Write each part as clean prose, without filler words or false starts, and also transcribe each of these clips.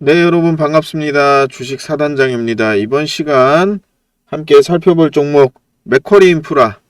네, 여러분 반갑습니다. 주식 사단장입니다. 이번 시간 함께 살펴볼 종목 맥쿼리 인프라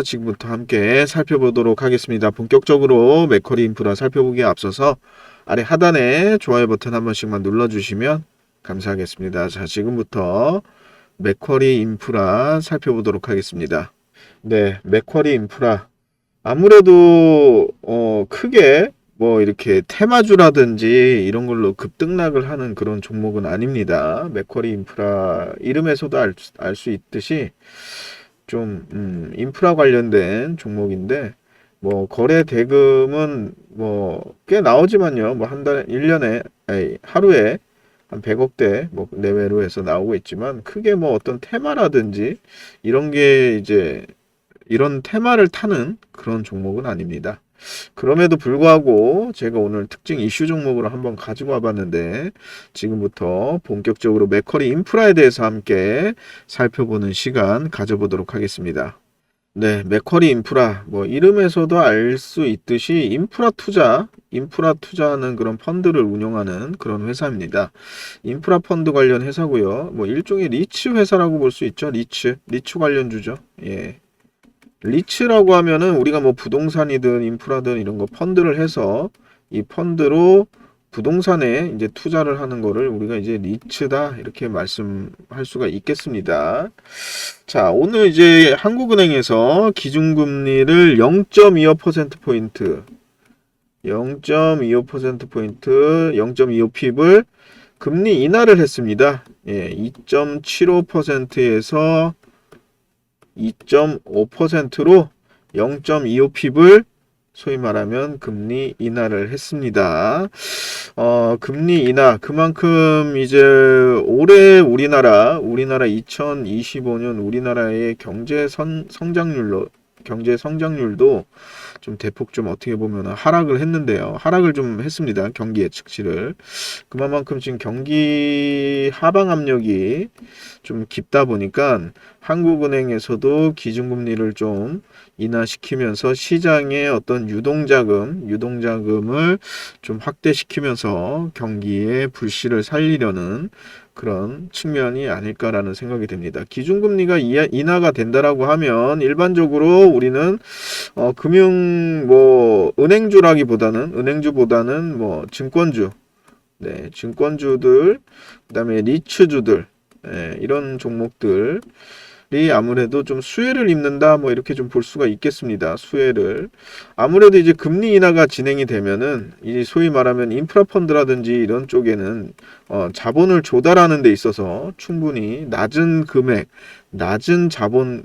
지금부터 함께 살펴보도록 하겠습니다. 본격적으로 맥쿼리 인프라 살펴보기에 앞서서 아래 하단에 좋아요 버튼 한 번씩만 눌러주시면 감사하겠습니다. 자, 지금부터 맥쿼리 인프라 살펴보도록 하겠습니다. 네, 맥쿼리 인프라 아무래도 크게 뭐 이렇게 테마주라든지 이런 걸로 급등락을 하는 그런 종목은 아닙니다. 맥쿼리 인프라 이름에서도 알 수 있듯이 좀 인프라 관련된 종목인데 뭐 거래 대금은 뭐 꽤 나오지만요. 뭐 한 달에 1년에 아니 하루에 한 100억대 뭐 내외로 해서 나오고 있지만 크게 뭐 어떤 테마라든지 이런 게 이제 이런 테마를 타는 그런 종목은 아닙니다. 그럼에도 불구하고 제가 오늘 특징 이슈 종목으로 한번 가지고 와봤는데 지금부터 본격적으로 맥쿼리 인프라에 대해서 함께 살펴보는 시간 가져보도록 하겠습니다. 네, 맥쿼리 인프라 뭐 이름에서도 알 수 있듯이 인프라 투자하는 그런 펀드를 운영하는 그런 회사입니다. 인프라 펀드 관련 회사고요. 뭐 일종의 리츠 회사라고 볼 수 있죠. 리츠 관련주죠. 예. 리츠라고 하면은 우리가 뭐 부동산이든 인프라든 이런 거 펀드를 해서 이 펀드로 부동산에 이제 투자를 하는 거를 우리가 이제 리츠다 이렇게 말씀할 수가 있겠습니다. 자, 오늘 이제 한국은행에서 기준금리를 0.25%포인트 0.25%포인트 0.25핍을 금리 인하를 했습니다. 예, 2.75%에서 2.5%로 0.25핍을 소위 말하면 금리 인하를 했습니다. 금리 인하 그만큼 이제 올해 우리나라 2025년 우리나라의 경제 성장률도 좀 대폭 좀 어떻게 보면 하락을 했는데요. 하락을 좀 했습니다. 경기 예측치를. 그만큼 지금 경기 하방 압력이 좀 깊다 보니까 한국은행에서도 기준금리를 좀 인하시키면서 시장의 어떤 유동자금을 좀 확대시키면서 경기의 불씨를 살리려는 그런 측면이 아닐까라는 생각이 듭니다. 기준금리가 인하가 된다라고 하면 일반적으로 우리는 은행주보다는 뭐 증권주, 네, 증권주들, 그다음에 리츠주들, 이런 종목들이 아무래도 좀 수혜를 입는다, 뭐 이렇게 좀 볼 수가 있겠습니다. 수혜를. 아무래도 이제 금리 인하가 진행이 되면은 이 소위 말하면 인프라 펀드라든지 이런 쪽에는 자본을 조달하는 데 있어서 충분히 낮은 금액, 낮은 자본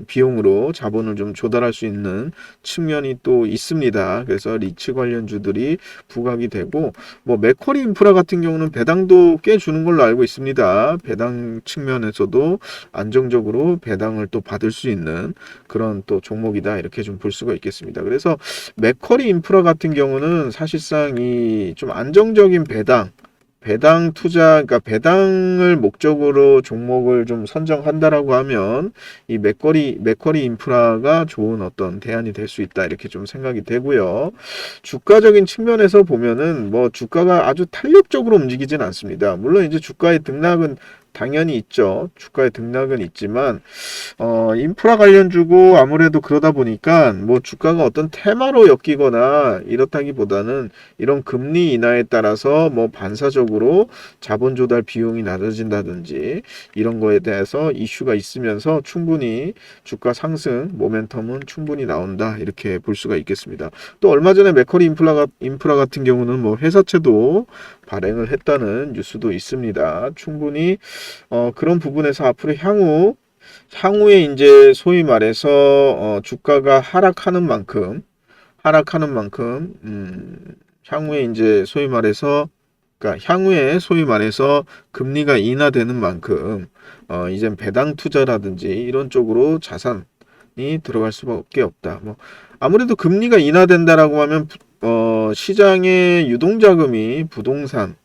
비용으로 자본을 좀 조달할 수 있는 측면이 또 있습니다. 그래서 리츠 관련주들이 부각이 되고 뭐 맥쿼리 인프라 같은 경우는 배당도 꽤 주는 걸로 알고 있습니다. 배당 측면에서도 안정적으로 배당을 또 받을 수 있는 그런 또 종목이다 이렇게 좀 볼 수가 있겠습니다. 그래서 맥쿼리 인프라 같은 경우는 사실상 이 좀 안정적인 배당 투자, 그러니까 배당을 목적으로 종목을 좀 선정한다라고 하면 이 맥쿼리 인프라가 좋은 어떤 대안이 될 수 있다 이렇게 좀 생각이 되고요. 주가적인 측면에서 보면은 뭐 주가가 아주 탄력적으로 움직이진 않습니다. 물론 이제 주가의 등락은 당연히 있죠. 주가의 등락은 있지만 인프라 관련주고 아무래도 그러다 보니까 뭐 주가가 어떤 테마로 엮이거나 이렇다기보다는 이런 금리 인하에 따라서 뭐 반사적으로 자본 조달 비용이 낮아진다든지 이런 거에 대해서 이슈가 있으면서 충분히 주가 상승 모멘텀은 충분히 나온다 이렇게 볼 수가 있겠습니다. 또 얼마 전에 맥쿼리 인프라 같은 경우는 뭐 회사채도 발행을 했다는 뉴스도 있습니다. 충분히 그런 부분에서 앞으로 향후에 이제 소위 말해서 주가가 하락하는 만큼 향후에 이제 소위 말해서 금리가 인하되는 만큼 이젠 배당 투자라든지 이런 쪽으로 자산이 들어갈 수밖에 없다. 뭐 아무래도 금리가 인하된다라고 하면 시장의 유동자금이 부동산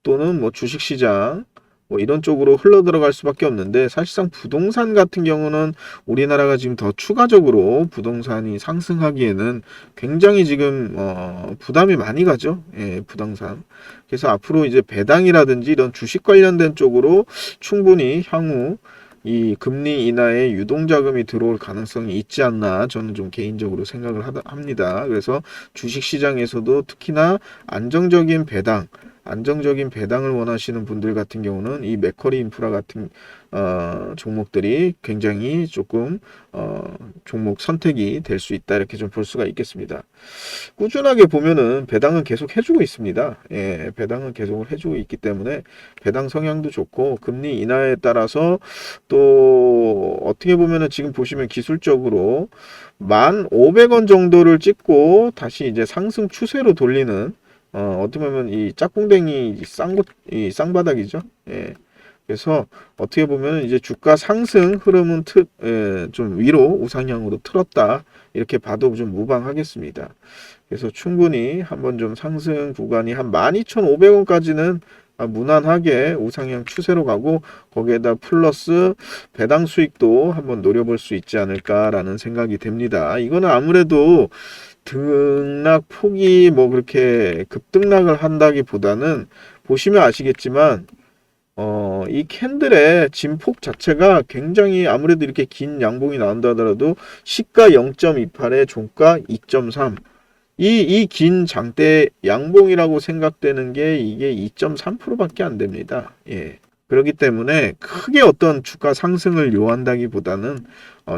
또는 뭐 주식시장 뭐 이런 쪽으로 흘러 들어갈 수밖에 없는데, 사실상 부동산 같은 경우는 우리나라가 지금 더 추가적으로 부동산이 상승하기에는 굉장히 지금 부담이 많이 가죠. 예, 부동산. 그래서 앞으로 이제 배당이라든지 이런 주식 관련된 쪽으로 충분히 향후 이 금리 인하에 유동자금이 들어올 가능성이 있지 않나, 저는 좀 개인적으로 생각을 합니다. 그래서 주식시장에서도 특히나 안정적인 배당을 원하시는 분들 같은 경우는 이 맥커리 인프라 같은 종목들이 굉장히 조금 종목 선택이 될 수 있다, 이렇게 좀 볼 수가 있겠습니다. 꾸준하게 보면은 배당은 계속 해주고 있습니다. 예, 배당은 계속 해주고 있기 때문에 배당 성향도 좋고, 금리 인하에 따라서 또 어떻게 보면은 지금 보시면 기술적으로 1,500원 정도를 찍고 다시 이제 상승 추세로 돌리는, 어떻게 보면 이 짝꿍댕이 이 쌍바닥이죠. 예. 그래서 어떻게 보면 이제 주가 상승 흐름은 좀 위로 우상향으로 틀었다, 이렇게 봐도 좀 무방하겠습니다. 그래서 충분히 한번 좀 상승 구간이 한 12,500원까지는 무난하게 우상향 추세로 가고, 거기에다 플러스 배당 수익도 한번 노려볼 수 있지 않을까라는 생각이 됩니다. 이거는 아무래도 등락 폭이 뭐 그렇게 급등락을 한다기보다는, 보시면 아시겠지만 이 캔들의 진폭 자체가 굉장히, 아무래도 이렇게 긴 양봉이 나온다 하더라도 시가 0.28에 종가 2.3, 이 긴 장대 양봉이라고 생각되는 게 이게 2.3%밖에 안 됩니다. 예. 그렇기 때문에 크게 어떤 주가 상승을 요한다기보다는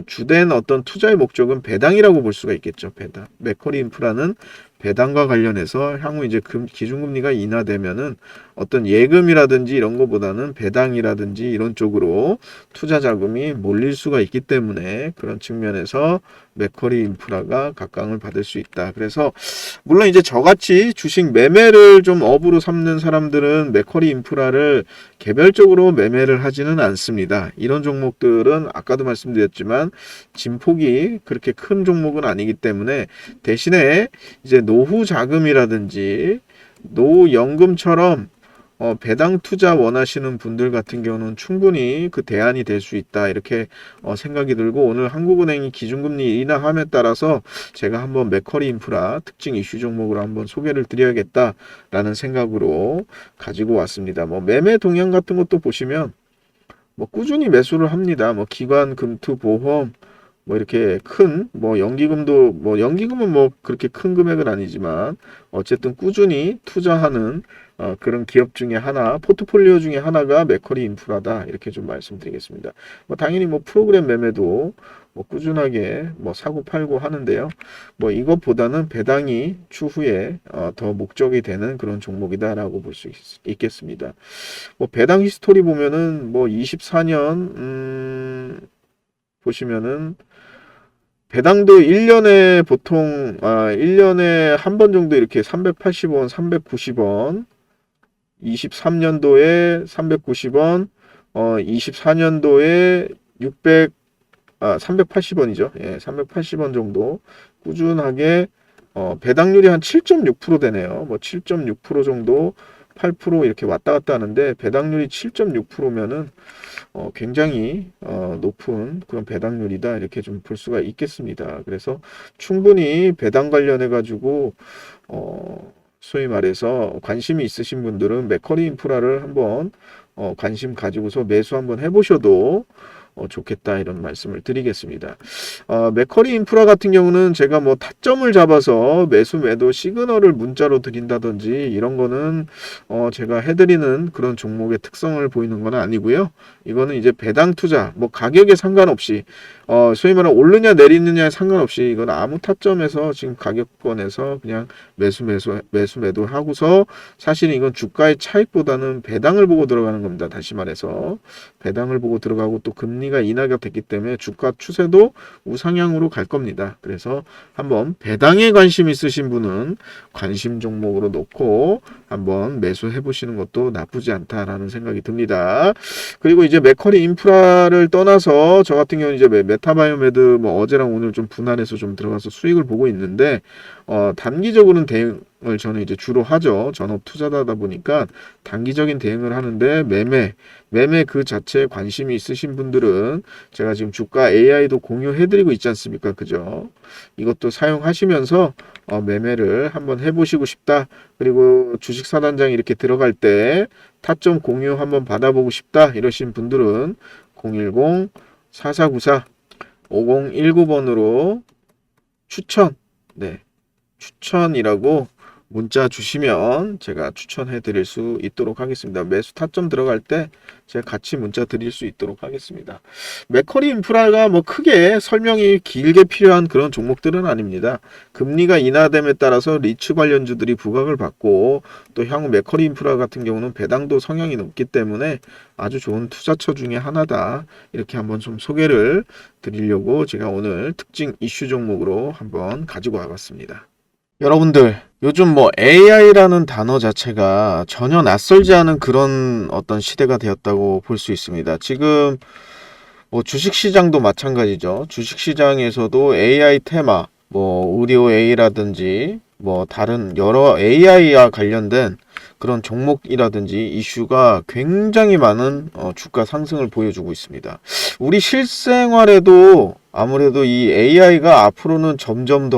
주된 어떤 투자의 목적은 배당이라고 볼 수가 있겠죠. 배당. 맥커리 인프라는 배당과 관련해서 향후 이제 기준금리가 인하되면은 어떤 예금이라든지 이런 거보다는 배당이라든지 이런 쪽으로 투자 자금이 몰릴 수가 있기 때문에, 그런 측면에서 맥커리 인프라가 각광을 받을 수 있다. 그래서 물론 이제 저같이 주식 매매를 좀 업으로 삼는 사람들은 맥커리 인프라를 개별적으로 매매를 하지는 않습니다. 이런 종목들은 아까도 말씀드렸지만 진폭이 그렇게 큰 종목은 아니기 때문에, 대신에 이제 노후 자금이라든지 노연금처럼 배당 투자 원하시는 분들 같은 경우는 충분히 그 대안이 될 수 있다, 이렇게 생각이 들고, 오늘 한국은행이 기준금리 인하함에 따라서 제가 한번 맥커리 인프라 특징 이슈 종목으로 한번 소개를 드려야겠다라는 생각으로 가지고 왔습니다. 뭐 매매 동향 같은 것도 보시면 뭐 꾸준히 매수를 합니다. 뭐 기관, 금투, 보험, 뭐 이렇게 뭐 연기금은 뭐 그렇게 큰 금액은 아니지만 어쨌든 꾸준히 투자하는 그런 기업 중에 하나, 포트폴리오 중에 하나가 맥커리 인프라다, 이렇게 좀 말씀드리겠습니다. 뭐 당연히 뭐 프로그램 매매도 뭐 꾸준하게 뭐 사고 팔고 하는데요. 뭐 이것보다는 배당이 추후에 더 목적이 되는 그런 종목이다라고 볼 수 있겠습니다. 뭐 배당 히스토리 보면은 뭐 24년 보시면은 배당도 1년에 보통 1년에 한 번 정도 이렇게 380원, 390원, 23년도에 390원, 24년도에 380원이죠. 예, 380원 정도 꾸준하게 배당률이 한 7.6% 되네요. 뭐 7.6% 정도, 8% 이렇게 왔다 갔다 하는데, 배당률이 7.6%면은 굉장히 높은 그런 배당률이다, 이렇게 좀 볼 수가 있겠습니다. 그래서 충분히 배당 관련해 가지고 소위 말해서 관심이 있으신 분들은 맥커리 인프라를 한번 관심 가지고서 매수 한번 해보셔도 좋겠다, 이런 말씀을 드리겠습니다. 맥커리 인프라 같은 경우는 제가 뭐 타점을 잡아서 매수 매도 시그널을 문자로 드린다든지 이런 거는 제가 해드리는 그런 종목의 특성을 보이는 건 아니고요. 이거는 이제 배당 투자, 뭐 가격에 상관없이 소위 말하는 오르냐 내리느냐에 상관없이, 이건 아무 타점에서 지금 가격권에서 그냥 매수 매도 하고서, 사실 이건 주가의 차익보다는 배당을 보고 들어가는 겁니다. 다시 말해서 배당을 보고 들어가고, 또 금리가 인하가 됐기 때문에 주가 추세도 우상향으로 갈 겁니다. 그래서 한번 배당에 관심 있으신 분은 관심 종목으로 놓고 한번 매수해 보시는 것도 나쁘지 않다라는 생각이 듭니다. 그리고 이제 맥커리 인프라를 떠나서 저 같은 경우는 이제 메타바이오메드 뭐 어제랑 오늘 좀 분할해서 좀 들어가서 수익을 보고 있는데 단기적으로는 대응을 저는 이제 주로 하죠. 전업 투자자다 보니까 단기적인 대응을 하는데 매매 그 자체에 관심이 있으신 분들은 제가 지금 주가 AI도 공유해드리고 있지 않습니까? 그죠? 이것도 사용하시면서 매매를 한번 해보시고 싶다. 그리고 주식 사단장 이렇게 들어갈 때 타점 공유 한번 받아보고 싶다. 이러신 분들은 010-4494-5019번으로 추천, 네, 추천이라고 문자 주시면 제가 추천해 드릴 수 있도록 하겠습니다. 매수 타점 들어갈 때 제가 같이 문자 드릴 수 있도록 하겠습니다. 맥커리 인프라가 뭐 크게 설명이 길게 필요한 그런 종목들은 아닙니다. 금리가 인하됨에 따라서 리츠 관련주들이 부각을 받고 또 향후 맥커리 인프라 같은 경우는 배당도 성향이 높기 때문에 아주 좋은 투자처 중에 하나다. 이렇게 한번 좀 소개를 드리려고 제가 오늘 특징 이슈 종목으로 한번 가지고 와봤습니다. 여러분들 요즘 뭐 AI라는 단어 자체가 전혀 낯설지 않은 그런 어떤 시대가 되었다고 볼 수 있습니다. 지금 뭐 주식시장도 마찬가지죠. 주식시장에서도 AI 테마, 뭐 의료 A라든지 뭐 다른 여러 AI와 관련된 그런 종목이라든지 이슈가 굉장히 많은 주가 상승을 보여주고 있습니다. 우리 실생활에도 아무래도 이 AI가 앞으로는 점점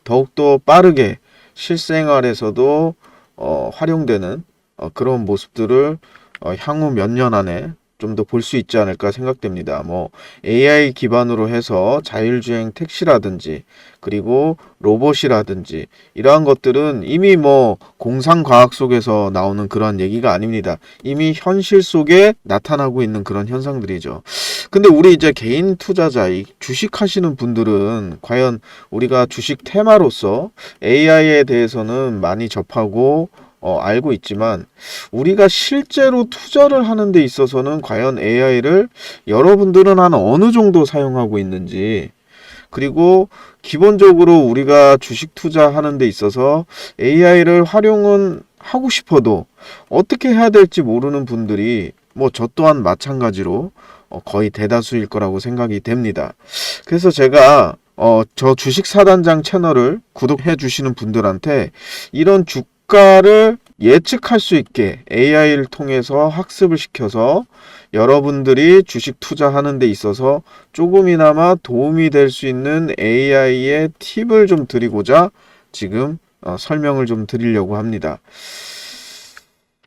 더욱더 빠르게 실생활에서도 활용되는 그런 모습들을 향후 몇 년 안에 좀 더 볼 수 있지 않을까 생각됩니다. 뭐 AI 기반으로 해서 자율주행 택시라든지 그리고 로봇이라든지 이러한 것들은 이미 뭐 공상과학 속에서 나오는 그런 얘기가 아닙니다. 이미 현실 속에 나타나고 있는 그런 현상들이죠. 근데 우리 이제 개인 투자자, 주식 하시는 분들은 과연 우리가 주식 테마로서 AI에 대해서는 많이 접하고 알고 있지만 우리가 실제로 투자를 하는 데 있어서는 과연 AI를 여러분들은 한 어느 정도 사용하고 있는지, 그리고 기본적으로 우리가 주식 투자하는 데 있어서 AI를 활용은 하고 싶어도 어떻게 해야 될지 모르는 분들이 뭐 저 또한 마찬가지로 거의 대다수일 거라고 생각이 됩니다. 그래서 제가 저 주식 사단장 채널을 구독해 주시는 분들한테 이런 주가를 예측할 수 있게 AI를 통해서 학습을 시켜서 여러분들이 주식 투자하는 데 있어서 조금이나마 도움이 될 수 있는 AI의 팁을 좀 드리고자 지금 설명을 좀 드리려고 합니다.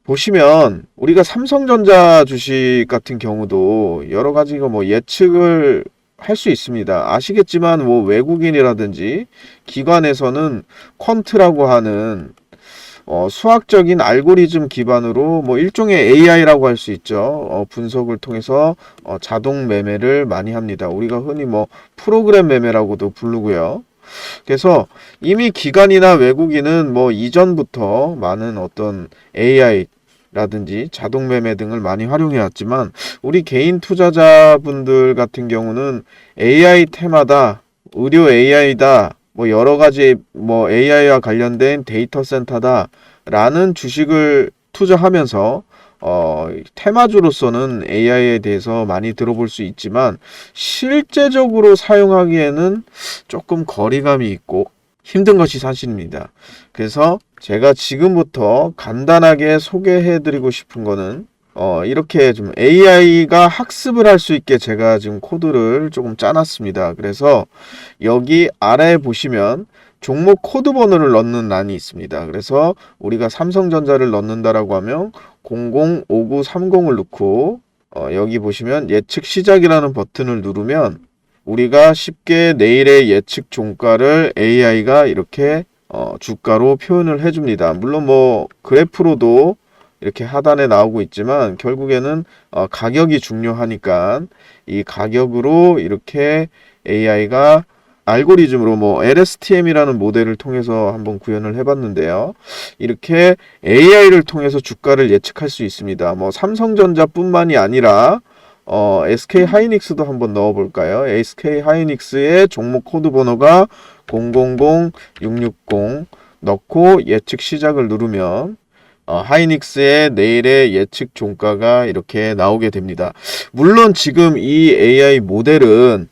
보시면 우리가 삼성전자 주식 같은 경우도 여러 가지가 뭐 예측을 할 수 있습니다. 아시겠지만 뭐 외국인이라든지 기관에서는 퀀트라고 하는 수학적인 알고리즘 기반으로 뭐 일종의 AI라고 할 수 있죠. 분석을 통해서 자동 매매를 많이 합니다. 우리가 흔히 뭐 프로그램 매매라고도 부르고요. 그래서 이미 기관이나 외국인은 뭐 이전부터 많은 어떤 AI 라든지 자동 매매 등을 많이 활용해 왔지만 우리 개인 투자자분들 같은 경우는 AI 테마다, 의료 AI다, 뭐 여러 가지 뭐 AI와 관련된 데이터 센터다 라는 주식을 투자하면서 테마주로서는 AI에 대해서 많이 들어볼 수 있지만 실제적으로 사용하기에는 조금 거리감이 있고 힘든 것이 사실입니다. 그래서 제가 지금부터 간단하게 소개해 드리고 싶은 거는 이렇게 좀 AI가 학습을 할 수 있게 제가 지금 코드를 조금 짜놨습니다. 그래서 여기 아래에 보시면 종목 코드 번호를 넣는 란이 있습니다. 그래서 우리가 삼성전자를 넣는다라고 하면 005930을 넣고 여기 보시면 예측 시작이라는 버튼을 누르면 우리가 쉽게 내일의 예측 종가를 AI가 이렇게 주가로 표현을 해줍니다. 물론 뭐 그래프로도 이렇게 하단에 나오고 있지만 결국에는 가격이 중요하니까 이 가격으로 이렇게 AI가 알고리즘으로 뭐 LSTM이라는 모델을 통해서 한번 구현을 해봤는데요. 이렇게 AI를 통해서 주가를 예측할 수 있습니다. 뭐 삼성전자뿐만이 아니라 SK 하이닉스도 한번 넣어볼까요? SK 하이닉스의 종목 코드 번호가 000660 넣고 예측 시작을 누르면 하이닉스의 내일의 예측 종가가 이렇게 나오게 됩니다. 물론 지금 이 AI 모델은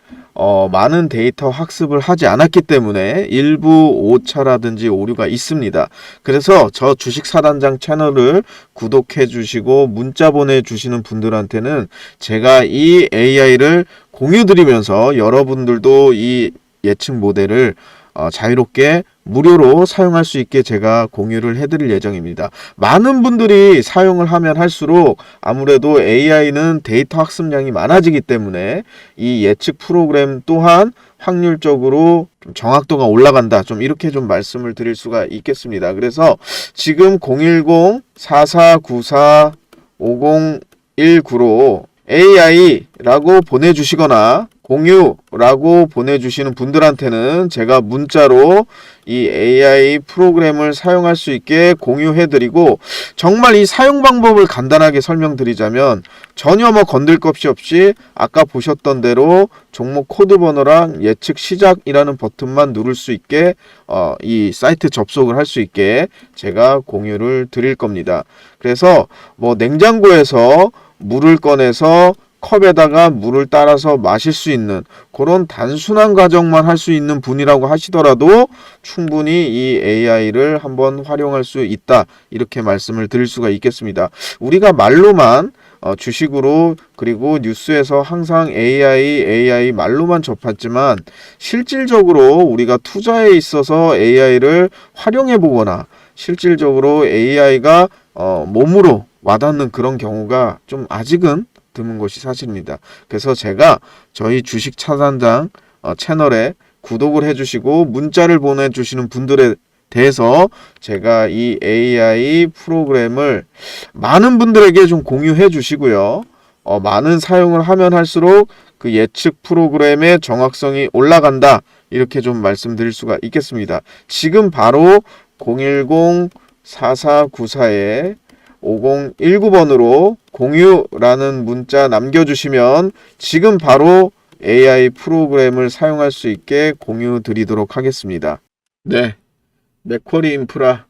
많은 데이터 학습을 하지 않았기 때문에 일부 오차라든지 오류가 있습니다. 그래서 저 주식사단장 채널을 구독해 주시고 문자 보내주시는 분들한테는 제가 이 AI를 공유 드리면서 여러분들도 이 예측 모델을 자유롭게 무료로 사용할 수 있게 제가 공유를 해드릴 예정입니다. 많은 분들이 사용을 하면 할수록 아무래도 AI는 데이터 학습량이 많아지기 때문에 이 예측 프로그램 또한 확률적으로 좀 정확도가 올라간다. 좀 이렇게 좀 말씀을 드릴 수가 있겠습니다. 그래서 지금 010-4494-5019로 AI라고 보내주시거나 공유라고 보내주시는 분들한테는 제가 문자로 이 AI 프로그램을 사용할 수 있게 공유해드리고, 정말 이 사용 방법을 간단하게 설명드리자면 전혀 뭐 건들 것이 없이 아까 보셨던 대로 종목 코드 번호랑 예측 시작이라는 버튼만 누를 수 있게 이 사이트 접속을 할 수 있게 제가 공유를 드릴 겁니다. 그래서 뭐 냉장고에서 물을 꺼내서 컵에다가 물을 따라서 마실 수 있는 그런 단순한 과정만 할 수 있는 분이라고 하시더라도 충분히 이 AI를 한번 활용할 수 있다, 이렇게 말씀을 드릴 수가 있겠습니다. 우리가 말로만 주식으로 그리고 뉴스에서 항상 AI 말로만 접했지만 실질적으로 우리가 투자에 있어서 AI를 활용해 보거나 실질적으로 AI가 몸으로 와닿는 그런 경우가 좀 아직은 드문 것이 사실입니다. 그래서 제가 저희 주식 차단장 채널에 구독을 해주시고 문자를 보내주시는 분들에 대해서 제가 이 AI 프로그램을 많은 분들에게 좀 공유해 주시고요. 많은 사용을 하면 할수록 그 예측 프로그램의 정확성이 올라간다, 이렇게 좀 말씀드릴 수가 있겠습니다. 지금 바로 010-4494에 5019번으로 공유라는 문자 남겨주시면 지금 바로 AI 프로그램을 사용할 수 있게 공유 드리도록 하겠습니다. 네, 맥쿼리 인프라,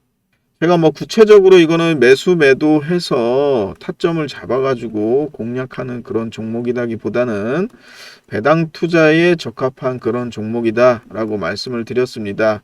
제가 뭐 구체적으로 이거는 매수 매도해서 타점을 잡아가지고 공략하는 그런 종목이라기보다는 배당 투자에 적합한 그런 종목이다 라고 말씀을 드렸습니다.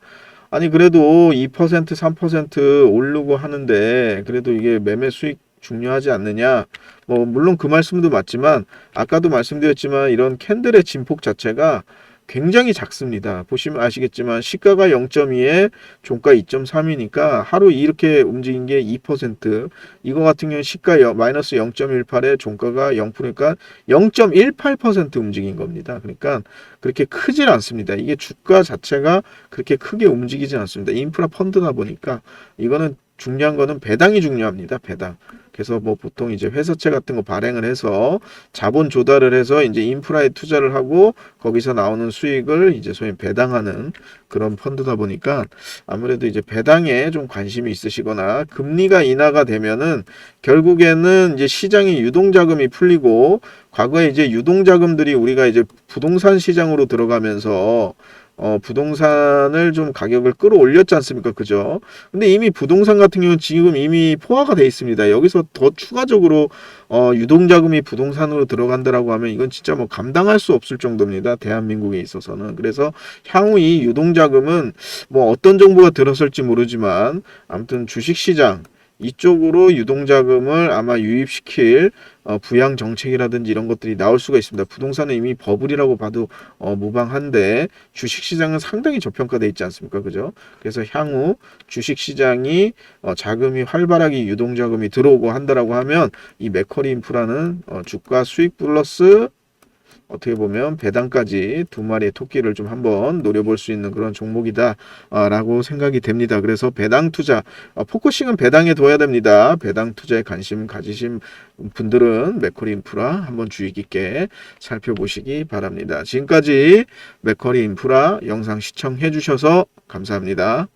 아니 그래도 2% 3% 오르고 하는데 그래도 이게 매매 수익 중요하지 않느냐, 뭐 물론 그 말씀도 맞지만 아까도 말씀드렸지만 이런 캔들의 진폭 자체가 굉장히 작습니다. 보시면 아시겠지만 시가가 0.2에 종가 2.3이니까 하루 이렇게 움직인 게 2%, 이거 같은 경우는 시가 마이너스 0.18에 종가가 0%니까 0.18% 움직인 겁니다. 그러니까 그렇게 크질 않습니다. 이게 주가 자체가 그렇게 크게 움직이지 않습니다. 인프라 펀드다 보니까 이거는 중요한 거는 배당이 중요합니다. 배당. 그래서 뭐 보통 이제 회사채 같은 거 발행을 해서 자본 조달을 해서 이제 인프라에 투자를 하고 거기서 나오는 수익을 이제 소위 배당하는 그런 펀드다 보니까 아무래도 이제 배당에 좀 관심이 있으시거나 금리가 인하가 되면은 결국에는 이제 시장의 유동자금이 풀리고, 과거에 이제 유동자금들이 우리가 이제 부동산 시장으로 들어가면서 부동산을 좀 가격을 끌어올렸지 않습니까? 그죠? 근데 이미 부동산 같은 경우는 지금 이미 포화가 돼 있습니다. 여기서 더 추가적으로 유동자금이 부동산으로 들어간다라고 하면 이건 진짜 뭐 감당할 수 없을 정도입니다. 대한민국에 있어서는. 그래서 향후 이 유동자금은 뭐 어떤 정보가 들어설지 모르지만 아무튼 주식시장 이쪽으로 유동자금을 아마 유입시킬 부양 정책이라든지 이런 것들이 나올 수가 있습니다. 부동산은 이미 버블이라고 봐도 무방한데 주식시장은 상당히 저평가되어 있지 않습니까? 그죠? 그래서 향후 주식시장이 자금이 활발하게 유동자금이 들어오고 한다라고 하면 이 맥쿼리 인프라는 주가 수익 플러스 어떻게 보면 배당까지 두 마리의 토끼를 좀 한번 노려볼 수 있는 그런 종목이다 라고 생각이 됩니다. 그래서 배당 투자, 포커싱은 배당에 둬야 됩니다. 배당 투자에 관심 가지신 분들은 맥쿼리 인프라 한번 주의 깊게 살펴보시기 바랍니다. 지금까지 맥쿼리 인프라 영상 시청해 주셔서 감사합니다.